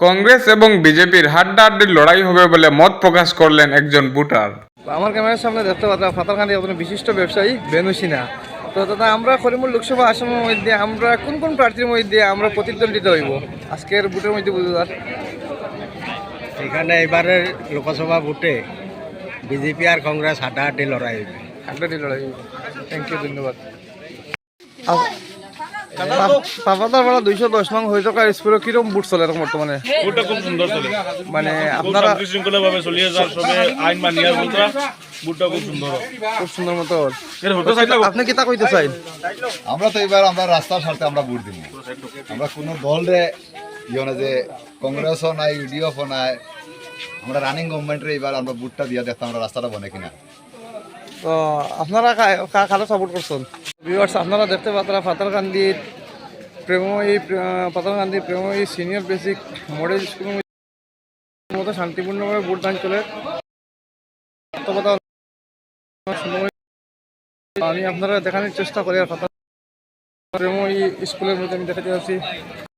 কংগ্রেস এবং বিজেপির হাড্ডাহাড্ডি লড়াই হবে বলে মত প্রকাশ করলেন একজন ভোটার। আমার ক্যামেরার সামনে দেখতে পাচ্ছেন ফাতারকান্দি একজন বিশিষ্ট ব্যবসায়ী বেনু সিনহা। তো দাদা, আমরা করিমপুর লোকসভা আসনের মধ্যে আমরা কোন কোন প্রার্থীর মধ্যে আমরা প্রতিদ্বন্দ্বিতা হইব আজকের ভোটের মধ্যে বুঝতে? এখানে এবারের লোকসভা ভোটে বিজেপি আর কংগ্রেস হাড্ডাহাড্ডি লড়াই হবে। হাড্ডাহাড্ডি লড়াই হইব। থ্যাংক ইউ, ধন্যবাদ। পাপাদার বেলা 210 নং হয়ে থাকা স্কুলে কিরকম বুট চলে এখন বর্তমানে? বুটটা খুব সুন্দর চলে, মানে খুব আপনারা শান্তিশৃঙ্খলা ভাবে চলিয়ে যার সবে আইন মানিয়া বলতা বুটটা খুব সুন্দর। খুব সুন্দর মতো এর হতে চাইলে আপনি কিতা কইতে চাই? আমরা তো এবার আমরা রাস্তার স্বার্থে আমরা ভোট দিব। আমরা কোনো দলরে ইয়ে যে কংগ্রেসও নাই, ইউডিএফও নাই, আমরা রানিং গভর্নমেন্টের এবার আমরা ভোটটা দিয়ে দেখতাম আমরা রাস্তাটা বনে কিনা। তো আপনারা কারো সাপোর্ট করছেন? ভিউয়ার্স, আপনারা দেখতে পাচ্ছেন ফাতারকান্দির প্রেময়ী সিনিয়র বেসিক মডেল স্কুলের মতো শান্তিপূর্ণভাবে ভোটদান চলে। আমি আপনারা দেখানোর চেষ্টা করি আর প্রেময়ী স্কুলের মধ্যে আমি দেখাতে যাচ্ছি।